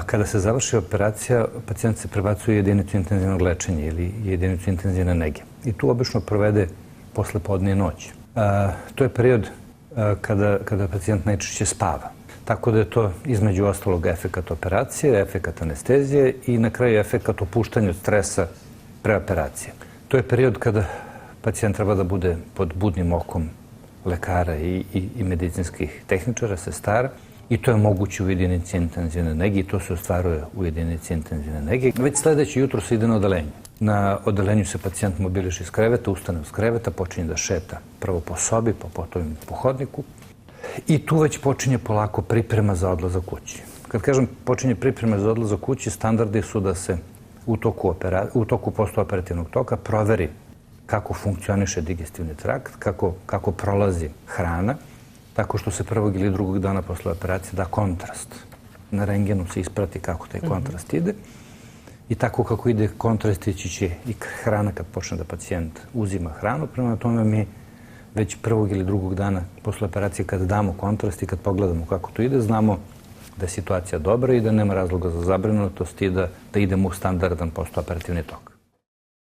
Kada se završi operacija, pacijent se prebacuje u jedinicu intenzivnog lečenja ili jedinicu intenzivne nege. I tu obično provede posle podne i noć. To je period kada pacijent najčešće spava. Tako da je to između ostalog efekat operacije, efekat anestezije i na kraju efekat opuštanja od stresa pre operacije. To je period kada pacijent treba da bude pod budnim okom lekara i medicinskih tehničara, sestara, i to je moguće u jedinici intenzivne nege i to se ostvaruje u jedinici intenzivne nege. Već sledeće jutro se ide na odelenje. Na odelenju se pacijent mobiliše iz kreveta, ustane iz kreveta, počinje da šeta prvo po sobi, pa potom po hodniku. I tu već počinje polako priprema za odlazak kući. Kad kažem počinje priprema za odlazak kući, standardi su da se u toku postoperativnog toka proveri kako funkcioniše digestivni trakt, kako prolazi hrana, tako što se prvog ili drugog dana posle operacije da kontrast. Na rengenu se isprati kako taj kontrast ide i tako kako ide kontrast ići će i hrana kad počne da pacijent uzima hranu. Prema tome mi već prvog ili drugog dana posle operacije kad damo kontrast i kad pogledamo kako to ide, znamo da je situacija dobra i da nema razloga za zabrinutost i da idemo u standardan postoperativni tok.